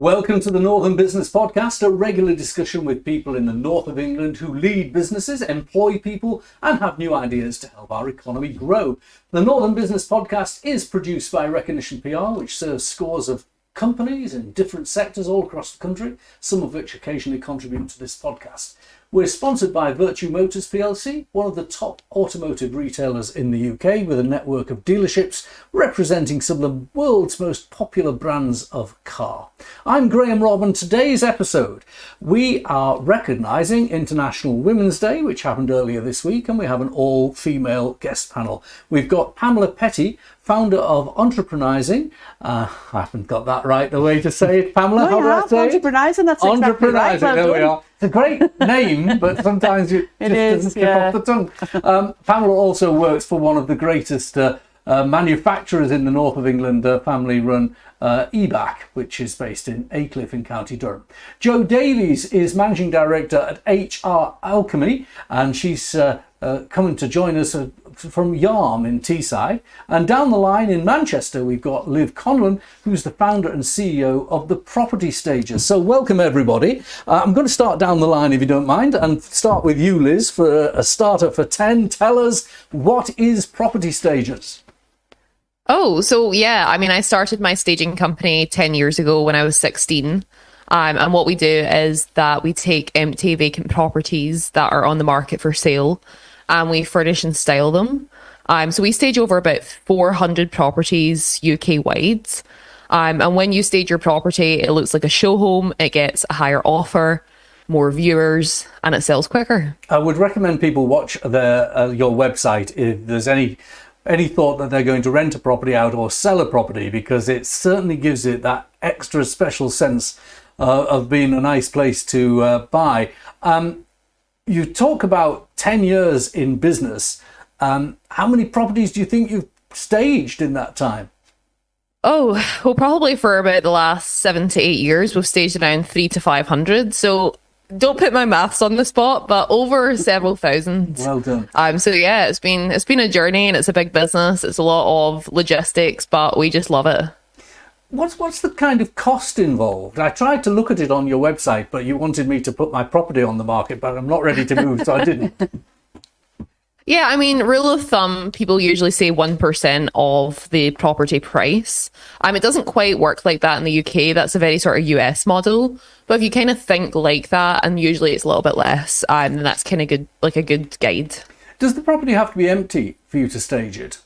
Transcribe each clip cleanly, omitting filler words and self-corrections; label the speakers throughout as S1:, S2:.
S1: Welcome to the Northern Business Podcast, a regular discussion with people in the north of England who lead businesses, employ people, and have new ideas to help our economy grow. The Northern Business Podcast is produced by Recognition PR, which serves scores of companies in different sectors all across the country, some of which occasionally contribute to this podcast. We're sponsored by Virtue Motors plc, one of the top automotive retailers in the UK, with a network of dealerships representing some of the world's most popular brands of car. I'm Graham Robb, and today's episode we are recognising International Women's Day, which happened earlier this week, and we have an all-female guest panel. We've got Pamela Petty, founder of Entreprenising. I haven't got that right, the way to say it. Pamela, how do I say it?
S2: Entreprenising, that's exactly right.
S1: Well, there we are. It's a great name, but sometimes it doesn't slip off the tongue. Pamela also works for one of the greatest manufacturers in the north of England, family-run Ebac, which is based in Aycliffe in County Durham. Jo Davies is managing director at HR ALCHEMY, and she's coming to join us from Yarm in Teesside. And down the line in Manchester, we've got Liv Conlon, who's the founder and CEO of ThePropertyStagers. So welcome, everybody. I'm going to start down the line, if you don't mind, and start with you, Liz, for a starter for 10. Tell us, what is ThePropertyStagers?
S3: Oh, so yeah, I started my staging company 10 years ago when I was 16. And what we do is that we take empty, vacant properties that are on the market for sale, and we furnish and style them. So we stage over about 400 properties UK-wide. And when you stage your property, it looks like a show home, it gets a higher offer, more viewers, and it sells quicker. I would recommend people watch your website if there's any thought that they're going to rent a property out or sell a property, because it certainly gives it that extra special sense of being a nice place to buy. You talk about 10 years in business. How many properties do you think you've staged in that time? Oh, well, probably for about the last 7 to 8 years, we've staged around 300 to 500. So don't put my maths on the spot, but over several thousand. Well done. So yeah, it's been a journey, and it's a big business. It's a lot of logistics, but we just love it. What's the kind of cost involved? I tried to look at it on your website, but you wanted me to put my property on the market, but I'm not ready to move, so I didn't. Yeah, rule of thumb, people usually say 1% of the property price. It doesn't quite work like that in the UK. That's a very sort of US model. But if you kind of think like that, and usually it's a little bit less, then that's kind of good, like a good guide. Does the property have to be empty for you to stage it?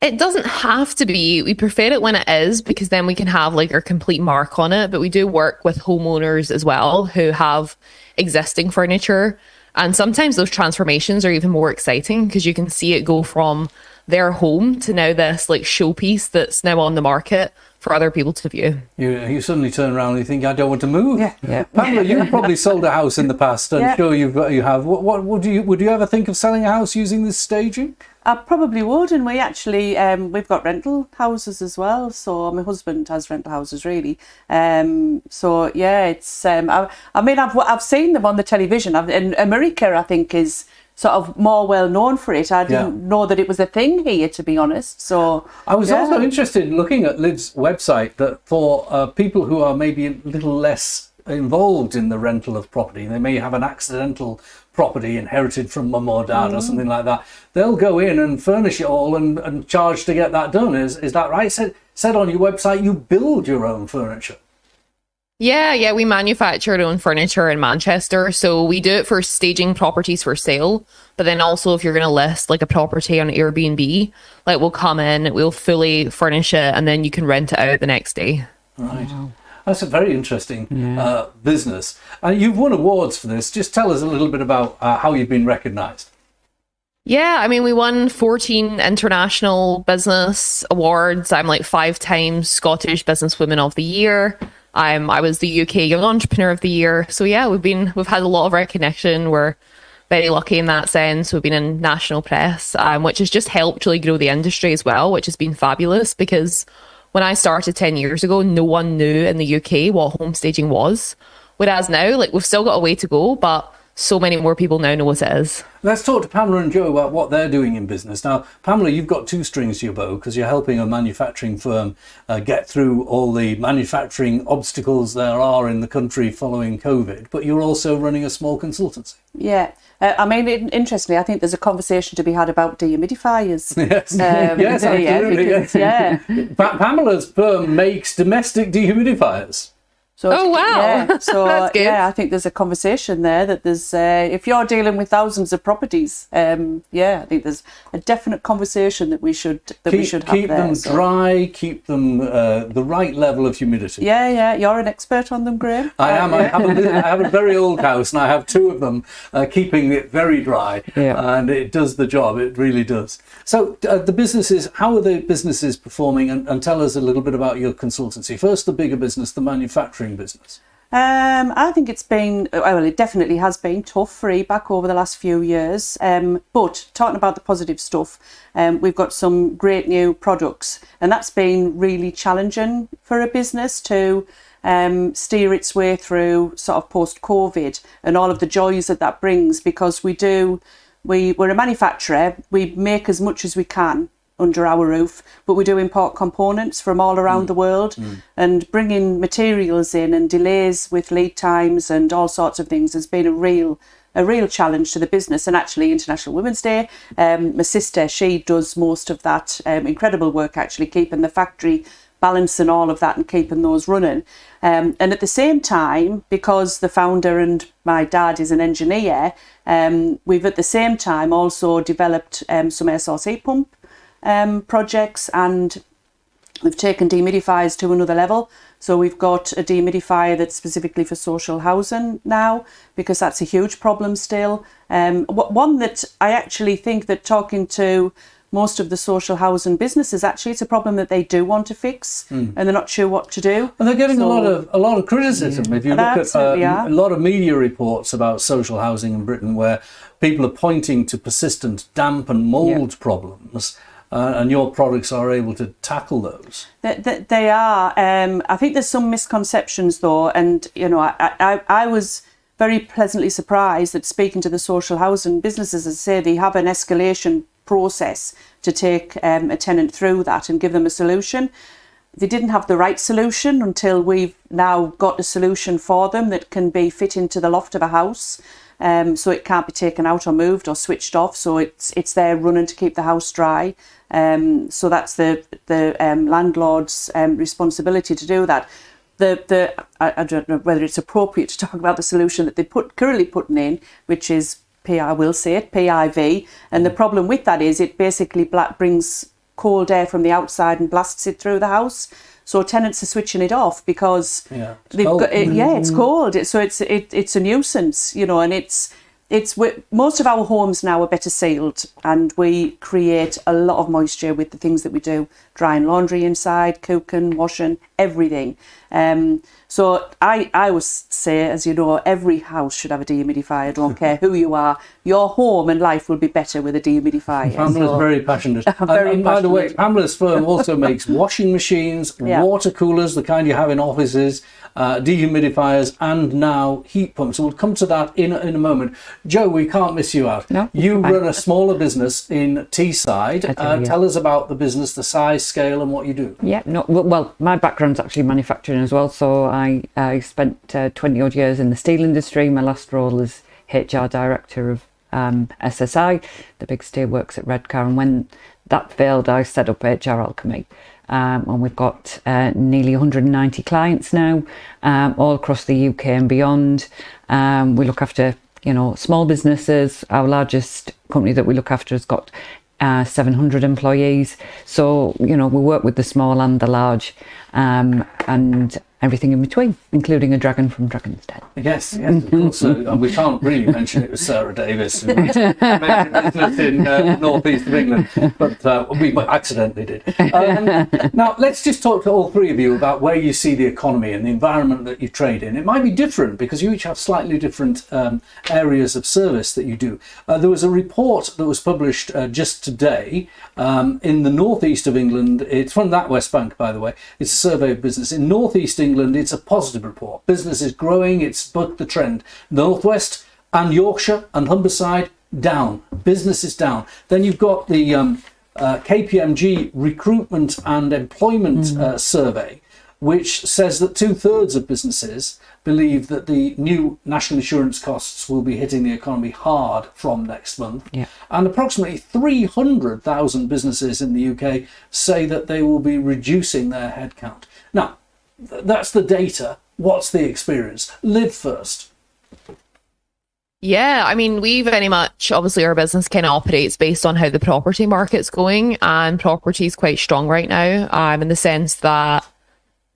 S3: It doesn't have to be. We prefer it when it is, because then we can have like our complete mark on it. But we do work with homeowners as well who have existing furniture. And sometimes those transformations are even more exciting, because you can see it go from their home to now this like showpiece that's now on the market for other people to view. You suddenly turn around and you think, I don't want to move. Yeah. Pamela, you've probably sold a house in the past. I'm sure you have. What would you ever think of selling a house using this staging?
S2: I probably would, and we actually we've got rental houses as well. So my husband has rental houses, really. So yeah, it's I've seen them on the television. In America, I think, is sort of more well known for it. I didn't know that it was a thing here, to be honest. So I was also interested in looking at Liv's website, that for people who are maybe a little less involved in the rental of property, they may have an accidental property inherited from mum or dad or something like that, they'll go in and furnish it all and charge to get that done. Is that right? Said on your website you build your own furniture. Yeah, we manufacture our own furniture in Manchester. So we do it for staging properties for sale. But then also, if you're going to list like a property on Airbnb, like we'll come in, we'll fully furnish it, and then you can rent it out the next day. Right. Wow. That's a very interesting business. And you've won awards for this. Just tell us a little bit about how you've been recognised. Yeah, we won 14 international business awards. I'm like 5 times Scottish Businesswoman of the Year. I was the UK Young Entrepreneur of the Year. So yeah, we've had a lot of recognition. We're very lucky in that sense. We've been in national press, which has just helped really grow the industry as well, which has been fabulous, because when I started 10 years ago, no one knew in the UK what home staging was. Whereas now, like, we've still got a way to go, but
S3: so many more people now know what it is.
S1: Let's talk to Pamela and Joe about what they're doing in business. Now, Pamela, you've got two strings to your bow because you're helping a manufacturing firm get through all the manufacturing obstacles there are in the country following COVID, but you're also running a small consultancy.
S2: Yeah. I mean, interestingly, I think there's a conversation to be had about dehumidifiers.
S1: Yes, yes, absolutely.
S2: Yeah, because, yeah.
S1: Pamela's firm makes domestic dehumidifiers.
S2: So,
S3: Oh, wow.
S2: Yeah, so
S3: That's good.
S2: yeah, I think there's a conversation there that there's if you're dealing with thousands of properties, I think there's a definite conversation that we should have
S1: Keep
S2: there.
S1: them dry, keep them the right level of humidity.
S2: Yeah, you're an expert on them, Graham.
S1: I am. I have a very old house, and I have two of them, keeping it very dry, and it does the job. It really does. So, the businesses, how are the businesses performing? And tell us a little bit about your consultancy. First, the bigger business, the manufacturing business.
S2: I think it's been, well, it definitely has been tough for Ebac over the last few years. But talking about the positive stuff, we've got some great new products, and that's been really challenging for a business to steer its way through sort of post-COVID and all of the joys that brings, because we're a manufacturer, we make as much as we can under our roof, but we do import components from all around the world, and bringing materials in and delays with lead times and all sorts of things has been a real challenge to the business. And actually, International Women's Day, my sister, she does most of that incredible work, actually keeping the factory balancing all of that and keeping those running. And at the same time, because the founder and my dad is an engineer, we've at the same time also developed some air source heat pump projects, and we've taken dehumidifiers to another level. So we've got a dehumidifier that's specifically for social housing now, because that's a huge problem still. One that I actually think that, talking to most of the social housing businesses, actually it's a problem that they do want to fix, and they're not sure what to do.
S1: And they're getting a lot of criticism. If you look at a lot of media reports about social housing in Britain, where people are pointing to persistent damp and mould problems, and your products are able to tackle those.
S2: They are. I think there's some misconceptions though, and I was very pleasantly surprised that, speaking to the social housing businesses, as I say, they have an escalation process to take a tenant through that and give them a solution. They didn't have the right solution until we've now got a solution for them that can be fit into the loft of a house. So it can't be taken out or moved or switched off. So it's there running to keep the house dry. So that's the landlord's responsibility to do that. I don't know whether it's appropriate to talk about the solution that they currently putting in, which is PIV. And the problem with that is it basically brings cold air from the outside and blasts it through the house. So tenants are switching it off because it's cold. So it's a nuisance, and most of our homes now are better sealed, and we create a lot of moisture with the things that we do, drying laundry inside, cooking, washing, everything. So I always say, as you know, every house should have a dehumidifier. I don't care who you are. Your home and life will be better with a dehumidifier.
S1: Pamela's very passionate. And by the way, Pamela's firm also makes washing machines, water coolers, the kind you have in offices, dehumidifiers, and now heat pumps. So we'll come to that in a moment. Joe, we can't miss you out.
S4: No,
S1: you run a smaller business in Teesside. Tell us about the business, the size, scale, and what you do.
S4: Yeah, well, my background's actually manufacturing as well. So I spent 20 odd years in the steel industry. My last role as HR director of SSI, the big steelworks at Redcar. And when that failed, I set up HR ALCHEMY. And we've got nearly 190 clients now, all across the UK and beyond. We look after, small businesses. Our largest company that we look after has got 700 employees. So, we work with the small and the large, and everything in between, including a dragon from Dragon's Den.
S1: Yes, of course. And we can't really mention it was Sarah Davies, who made a business in the northeast of England, but we accidentally did. Now, let's just talk to all three of you about where you see the economy and the environment that you trade in. It might be different because you each have slightly different areas of service that you do. There was a report that was published just today in the northeast of England. It's from that West Bank, by the way. It's a survey of business. In northeast England, it's a positive report. Business is growing, it's bucked the trend. Northwest, and Yorkshire and Humberside down. Business is down. Then you've got the KPMG recruitment and employment survey, which says that 2/3 of businesses believe that the new national insurance costs will be hitting the economy hard from next month.
S4: Yeah.
S1: And approximately 300,000 businesses in the UK say that they will be reducing their headcount. Now, that's the data. What's the experience? Liv first.
S3: Yeah, I mean, we very much, obviously our business kind of operates based on how the property market's going, and property is quite strong right now, in the sense that,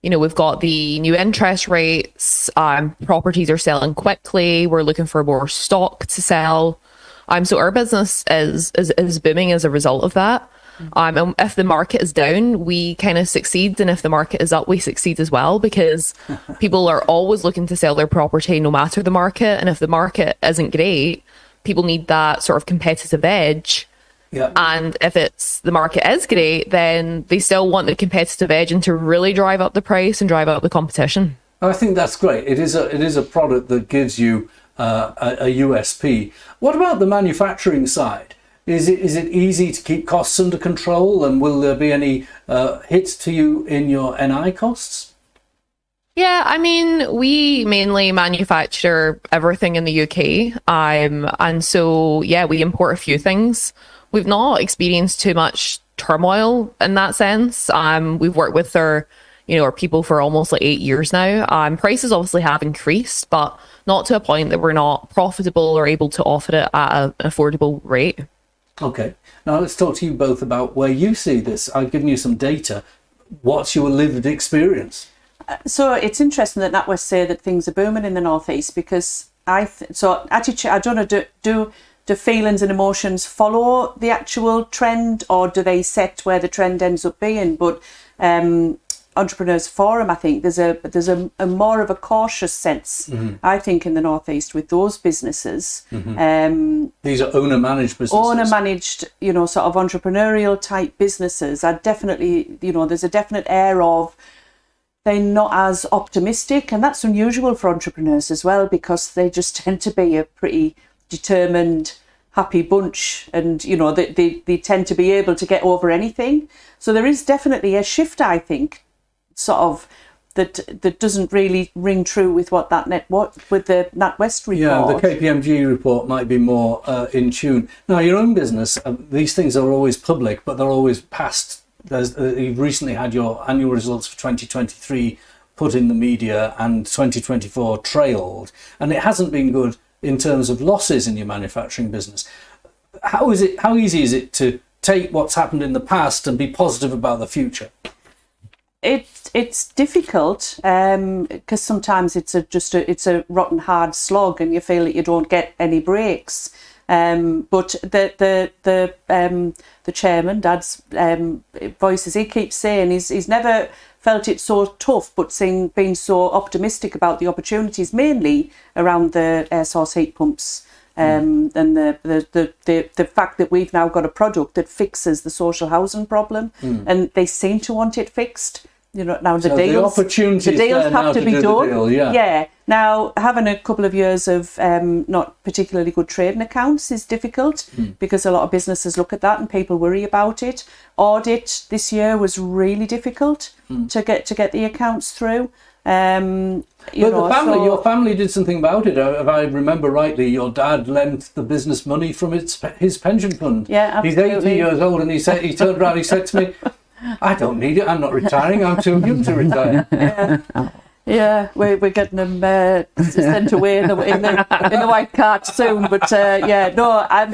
S3: you know, we've got the new interest rates, properties are selling quickly, we're looking for more stock to sell. So our business is booming as a result of that. And if the market is down, we kind of succeed. And if the market is up, we succeed as well, because people are always looking to sell their property no matter the market. And if the market isn't great, people need that sort of competitive edge.
S1: Yeah.
S3: And if the market is great, then they still want the competitive edge and to really drive up the price and drive up the competition.
S1: I think that's great. It is a product that gives you a USP. What about the manufacturing side? Is it easy to keep costs under control, and will there be any hits to you in your NI costs?
S3: Yeah, I mean, we mainly manufacture everything in the UK. And so, yeah, we import a few things. We've not experienced too much turmoil in that sense. We've worked with our people for almost like 8 years now. Prices obviously have increased, but not to a point that we're not profitable or able to offer it at an affordable rate.
S1: Okay, now let's talk to you both about where you see this. I've given you some data. What's your lived experience?
S2: So it's interesting that NatWest say that things are booming in the northeast, because I don't know, do feelings and emotions follow the actual trend, or do they set where the trend ends up being? But Entrepreneurs Forum, I think there's a more of a cautious sense, I think, in the northeast with those businesses.
S1: These are owner-managed businesses.
S2: Owner-managed, sort of entrepreneurial type businesses are definitely, there's a definite air of they're not as optimistic, and that's unusual for entrepreneurs as well, because they just tend to be a pretty determined, happy bunch, and they tend to be able to get over anything. So there is definitely a shift, I think, sort of that doesn't really ring true with what the NatWest report.
S1: Yeah, the KPMG report might be more in tune. Now, your own business, these things are always public, but they're always past. You've recently had your annual results for 2023 put in the media, and 2024 trailed, and it hasn't been good in terms of losses in your manufacturing business. How easy is it to take what's happened in the past and be positive about the future?
S2: It's difficult, because sometimes it's a rotten hard slog, and you feel that you don't get any breaks. But the chairman, Dad's voices, he keeps saying he's never felt it so tough, but being so optimistic about the opportunities, mainly around the air source heat pumps. And the fact that we've now got a product that fixes the social housing problem, and they seem to want it fixed. Now the deals have to be done. Yeah. Now, having a couple of years of not particularly good trading accounts is difficult, because a lot of businesses look at that and people worry about it. Audit this year was really difficult to get the accounts through.
S1: Your family did something about it. If I remember rightly, your dad lent the business money from his pension fund.
S2: Yeah, absolutely.
S1: He's 80 years old, and he turned around, he said to me, "I don't need it. I'm not retiring. I'm too young to retire."
S2: Yeah, we're getting them sent away in the white cart soon. But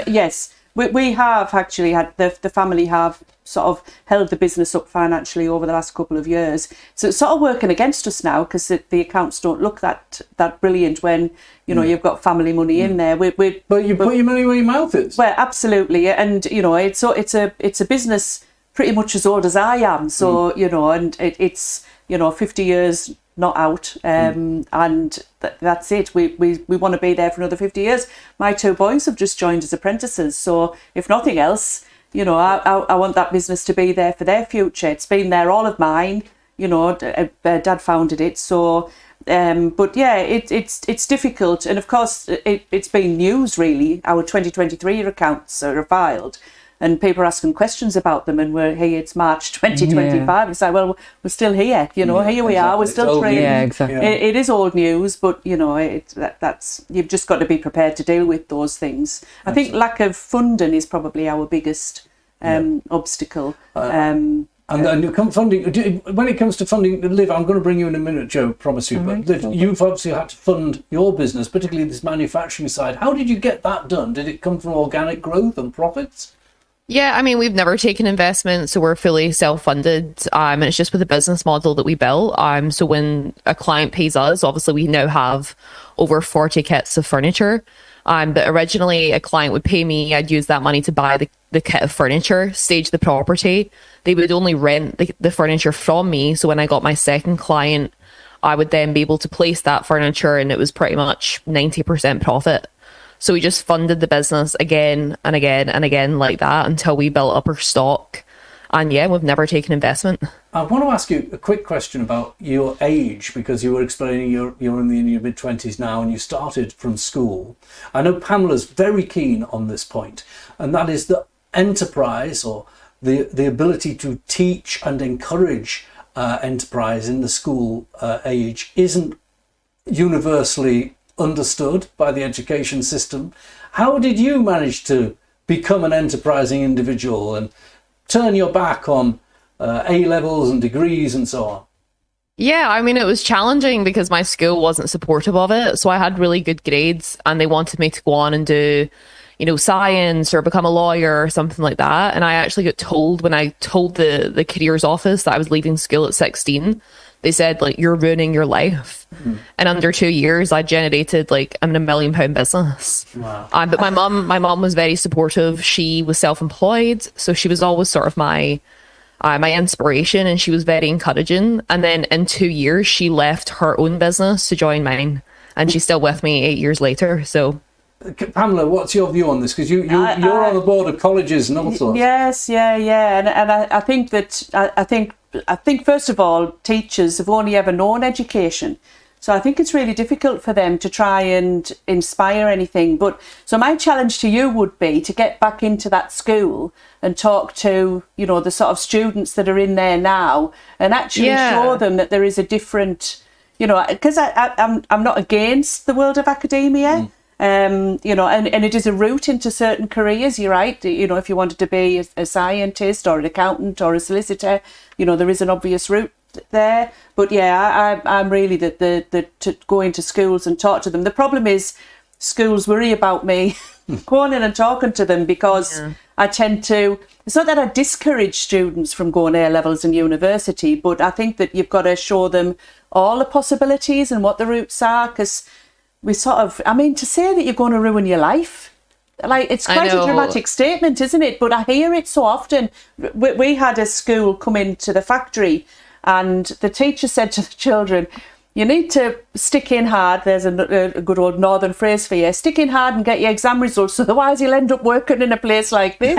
S2: yes, we have actually had the family have sort of held the business up financially over the last couple of years. So it's sort of working against us now, because the accounts don't look that brilliant when you've got family money in there. But
S1: you put your money where your mouth is.
S2: Well, absolutely, and it's a business pretty much as old as I am. So and it's 50 years not out, and that's it. We want to be there for another 50 years. My 2 boys have just joined as apprentices, so if nothing else, I want that business to be there for their future. It's been there all of mine. Dad founded it, so But yeah, it's difficult, and of course it's been news really. Our 2023 accounts are filed, and people are asking questions about them, and we're here. It's March 2025.
S4: Yeah.
S2: It's like, well, we're still here. You know, here we are. We're still trading.
S4: Yeah, exactly.
S2: It is old news, but you know, that's you've just got to be prepared to deal with those things. I think lack of funding is probably our biggest obstacle.
S1: And funding, when it comes to funding, Liv, I'm going to bring you in a minute, Joe, promise you. But Liv, you've obviously had to fund your business, particularly this manufacturing side. How did you get that done? Did it come from organic growth and profits?
S3: Yeah, I mean, we've never taken investment, so we're fully self-funded. And it's just with the business model that we built. So when a client pays us, obviously we now have over 40 kits of furniture. But originally a client would pay me, I'd use that money to buy the kit of furniture, stage the property. They would only rent the furniture from me. So when I got my second client, I would then be able to place that furniture, and it was pretty much 90% profit. So we just funded the business again and again and again like that until we built up our stock. And yeah, we've never taken investment.
S1: I want to ask you a quick question about your age, because you were explaining you're in your mid-20s now and you started from school. I know Pamela's very keen on this point, and that is that enterprise, or the ability to teach and encourage enterprise in the school age, isn't universally understood by the education system. How did you manage to become an enterprising individual and turn your back on A levels and degrees and so on?
S3: Yeah, I mean, it was challenging because my school wasn't supportive of it. So I had really good grades and they wanted me to go on and do, you know, science or become a lawyer or something like that. And I actually got told, when I told the careers office that I was leaving school at 16, they said, like, you're ruining your life. And under 2 years, I generated like a £1 million business.
S1: Wow.
S3: But my mum was very supportive. She was self-employed, so she was always sort of my inspiration, and she was very encouraging. And then in 2 years, she left her own business to join mine, and she's still with me 8 years later. So,
S1: Pamela, what's your view on this? Because you're on the board of colleges and all sorts.
S2: Yes, yeah. And I think that I think first of all, teachers have only ever known education. So I think it's really difficult for them to try and inspire anything. But so my challenge to you would be to get back into that school and talk to, you know, the sort of students that are in there now, and actually show them that there is a different, you know, because I'm not against the world of academia. You know, and it is a route into certain careers. You're right. You know, if you wanted to be a scientist or an accountant or a solicitor, you know, there is an obvious route there. But yeah, I'm really the to go into schools and talk to them. The problem is schools worry about me going in and talking to them, because I tend to, it's not that I discourage students from going A levels and university, but I think that you've got to show them all the possibilities and what the routes are, because we sort of, I mean, to say that you're going to ruin your life, like, it's quite a dramatic statement, isn't it? But I hear it so often. We had a school come into the factory, and the teacher said to the children, you need to stick in hard. There's a good old northern phrase for you. Stick in hard and get your exam results, otherwise you'll end up working in a place like this.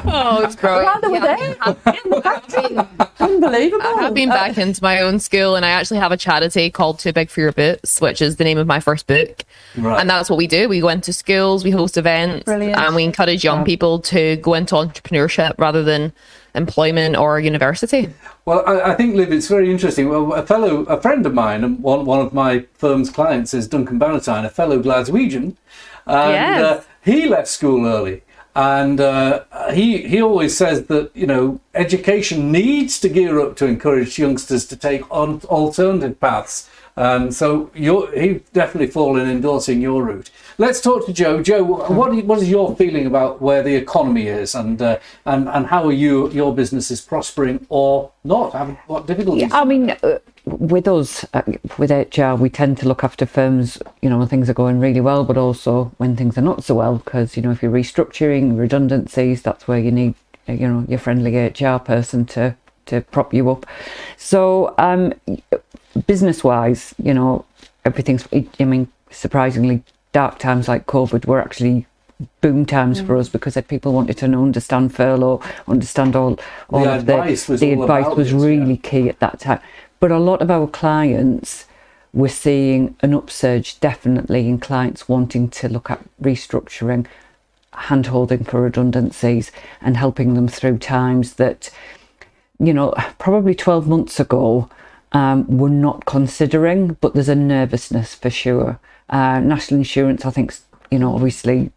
S3: Oh, it's brilliant.
S2: While they were there, in the factory. Unbelievable.
S3: I have been back into my own school, and I actually have a charity called Too Big for Your Boots, which is the name of my first book. Right. And that's what we do. We go into schools, we host events, and we encourage young people to go into entrepreneurship rather than employment or university.
S1: Well, I think, Liv, it's very interesting. Well, a friend of mine, and one of my firm's clients is Duncan Ballantyne, a fellow Glaswegian, and he left school early. And he always says that, you know, education needs to gear up to encourage youngsters to take on alternative paths. So he definitely fall in endorsing your route. Let's talk to Joe. Joe, what is your feeling about where the economy is, and how are your business is prospering or not? What difficulties?
S4: Yeah, I mean, with us, with HR, we tend to look after firms, you know, when things are going really well, but also when things are not so well, because, you know, if you're restructuring, redundancies, that's where you need, you know, your friendly HR person to prop you up. So business-wise, you know, everything's, I mean, surprisingly, dark times like COVID were actually boom times for us, because people wanted to understand furlough, understand all of the advice was really key at that time. But a lot of our clients, we're seeing an upsurge definitely in clients wanting to look at restructuring, hand-holding for redundancies, and helping them through times that, you know, probably 12 months ago we're not considering, but there's a nervousness for sure. National insurance, I think, you know, obviously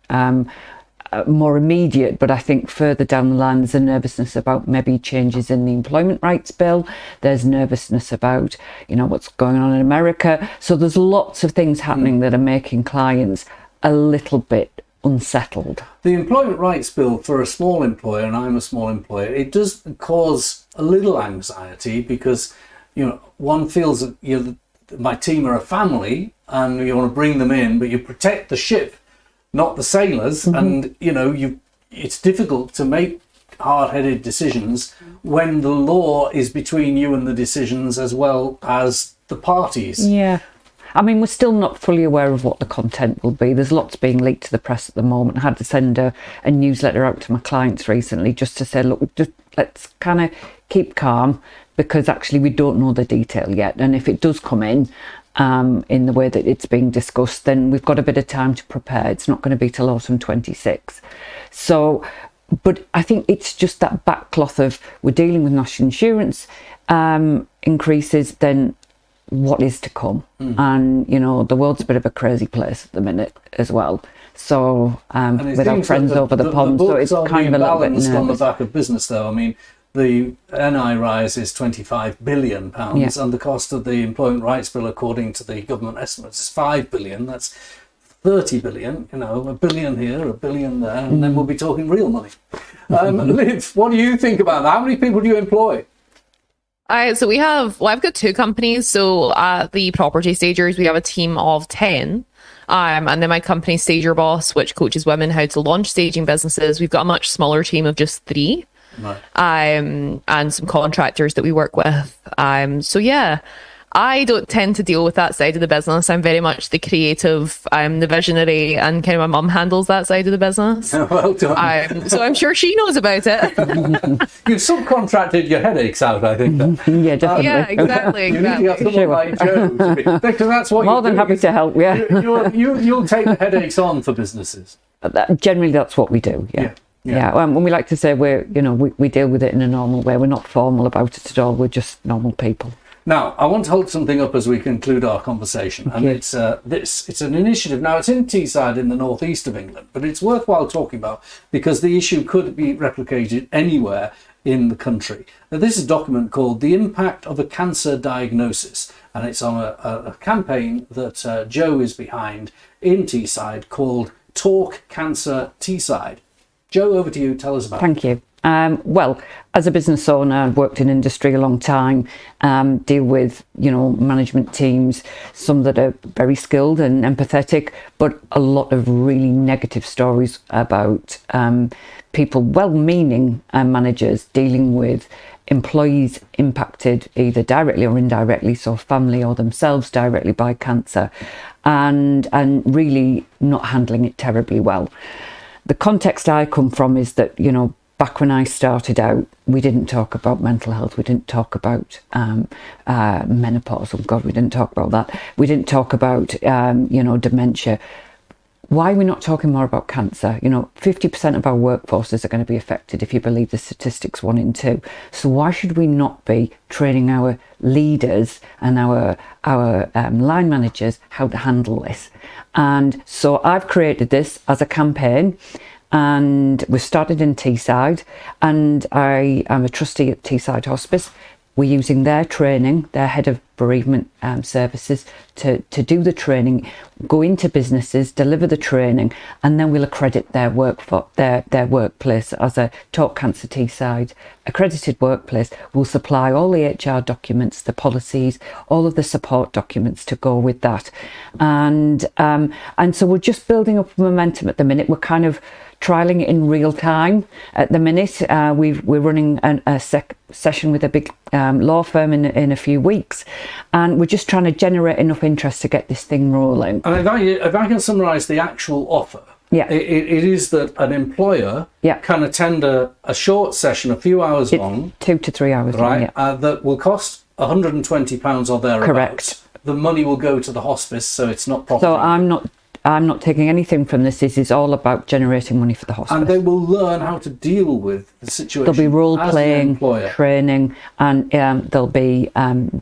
S4: more immediate, but I think further down the line there's a nervousness about maybe changes in the employment rights bill. There's nervousness about, you know, what's going on in America. So there's lots of things happening that are making clients a little bit unsettled.
S1: The employment rights bill for a small employer, and I'm a small employer, it does cause a little anxiety because, you know, one feels that, you know, my team are a family and you want to bring them in, but you protect the ship, not the sailors. And, you know, it's difficult to make hard-headed decisions when the law is between you and the decisions as well as the parties.
S4: Yeah. I mean, we're still not fully aware of what the content will be. There's lots being leaked to the press at the moment. I had to send a newsletter out to my clients recently just to say, look, just let's kind of keep calm, because actually we don't know the detail yet. And if it does come in the way that it's being discussed, then we've got a bit of time to prepare. It's not going to be till autumn 26. So, but I think it's just that backcloth of we're dealing with national insurance increases, then what is to come. And, you know, the world's a bit of a crazy place at the minute as well. So with our friends over the pond, so it's kind of a little bit nervous.
S1: On the back of business, though. I mean, the NI rise is £25 billion, and the cost of the employment rights bill, according to the government estimates, is £5 billion. That's 30 billion, you know, a billion here, a billion there, and then we'll be talking real money. Liv, what do you think about that? How many people do you employ?
S3: So I've got two companies. So at the Property Stagers, we have a team of 10. And then my company, Stager Boss, which coaches women how to launch staging businesses. We've got a much smaller team of just 3.
S1: Right.
S3: And some contractors that we work with. So yeah, I don't tend to deal with that side of the business. I'm very much the creative, I'm the visionary, and kind of my mum handles that side of the business.
S1: Well done.
S3: So I'm sure she knows about it.
S1: You've subcontracted your headaches out, I think.
S4: Yeah, definitely.
S3: Yeah, exactly.
S1: You need to get someone like Joe to be, because that's what
S4: More than happy to help, yeah.
S1: You'll take the headaches on for businesses.
S4: Generally, that's what we do, yeah. When we like to say we deal with it in a normal way. We're not formal about it at all. We're just normal people.
S1: Now, I want to hold something up as we conclude our conversation, and it's an initiative. Now, it's in Teesside in the northeast of England, but it's worthwhile talking about because the issue could be replicated anywhere in the country. Now, this is a document called The Impact of a Cancer Diagnosis, and it's on a campaign that Joe is behind in Teesside called Talk Cancer Teesside. Joe, over to you. Tell us about it.
S4: Thank you. Well, as a business owner, I've worked in industry a long time, deal with, management teams, some that are very skilled and empathetic, but a lot of really negative stories about people, well-meaning managers dealing with employees impacted either directly or indirectly, so family or themselves directly by cancer, and really not handling it terribly well. The context I come from is that, back when I started out, we didn't talk about mental health. We didn't talk about menopause. Oh God, we didn't talk about that. We didn't talk about, dementia. Why are we not talking more about cancer? 50% of our workforces are going to be affected if you believe the statistics 1 in 2. So why should we not be training our leaders and our line managers how to handle this? And so I've created this as a campaign. And we've started in Teesside, and I am a trustee at Teesside Hospice. We're using their training, their head of bereavement services, to do the training, go into businesses, deliver the training, and then we'll accredit their their workplace as a Talk Cancer Teesside accredited workplace. We'll supply all the HR documents, the policies, all of the support documents to go with that, and so we're just building up momentum at the minute. We're kind of trialing it in real time at the minute. We're running a session with a big law firm in a few weeks, and we're just trying to generate enough interest to get this thing rolling.
S1: And if I can summarise the actual offer, it is that an employer can attend a short session, a few hours long,
S4: 2 to 3 hours,
S1: right? That will cost £120 or thereabouts.
S4: Correct.
S1: The money will go to the hospice, so it's not property.
S4: So I'm not taking anything from this. This is all about generating money for the hospice.
S1: And they will learn how to deal with the situation.
S4: There'll be role
S1: as
S4: playing,
S1: an employer.
S4: training, and there'll be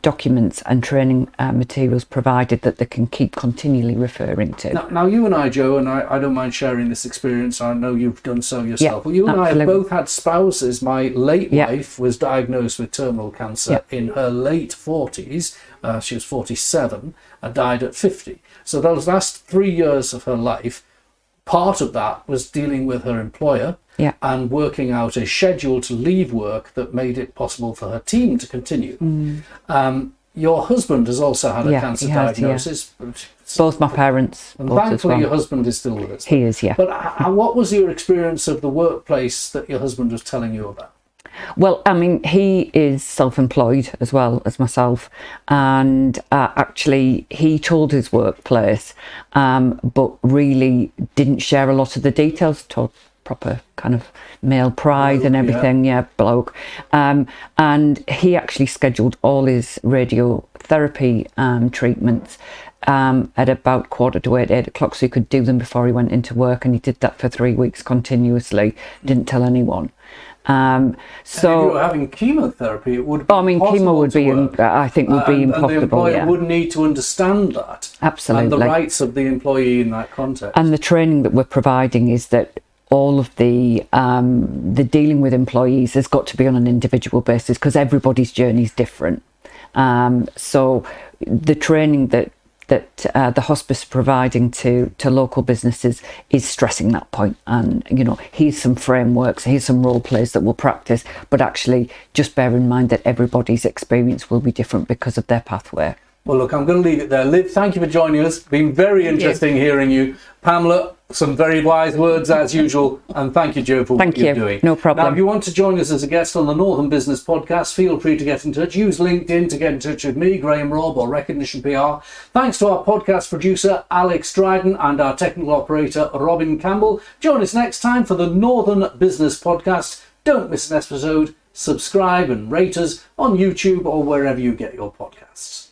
S4: documents and training materials provided that they can keep continually referring to.
S1: Now you and I, Joe, and I don't mind sharing this experience. I know you've done so yourself.
S4: Yeah,
S1: Well, you and I have
S4: absolutely.
S1: both had spouses. My late
S4: Yeah.
S1: wife was diagnosed with terminal cancer in her late 40s. She was 47 and died at 50. So those last 3 years of her life, part of that was dealing with her employer and working out a schedule to leave work that made it possible for her team to continue. Your husband has also had a cancer diagnosis.
S4: Both my parents.
S1: And
S4: both as
S1: thankfully
S4: well.
S1: your husband is still with us.
S4: He is, yeah.
S1: But what was your experience of the workplace that your husband was telling you about?
S4: Well, I mean, he is self-employed as well as myself, and actually he told his workplace, but really didn't share a lot of the details. Told proper kind of male pride and everything, bloke. And he actually scheduled all his radiotherapy treatments at about 7:45, 8 o'clock, so he could do them before he went into work, and he did that for 3 weeks continuously. Didn't tell anyone. So
S1: and if you were having chemotherapy, it would be
S4: chemo would be, I think, would be impossible.
S1: And the employer would need to understand that.
S4: Absolutely.
S1: And the rights of the employee in that context.
S4: And the training that we're providing is that all of the dealing with employees has got to be on an individual basis, because everybody's journey is different. So the training that the hospice providing to local businesses is stressing that point. And, you know, here's some frameworks, here's some role plays that we'll practice, but actually just bear in mind that everybody's experience will be different because of their pathway.
S1: Well, look, I'm going to leave it there. Liv, thank you for joining us. Been very interesting hearing you. Pamela, some very wise words as usual. And thank you, Joe, for what you're doing.
S4: No problem.
S1: Now, if you want to join us as a guest on the Northern Business Podcast, feel free to get in touch. Use LinkedIn to get in touch with me, Graham Robb, or Recognition PR. Thanks to our podcast producer, Alex Dryden, and our technical operator, Robin Campbell. Join us next time for the Northern Business Podcast. Don't miss an episode. Subscribe and rate us on YouTube or wherever you get your podcasts.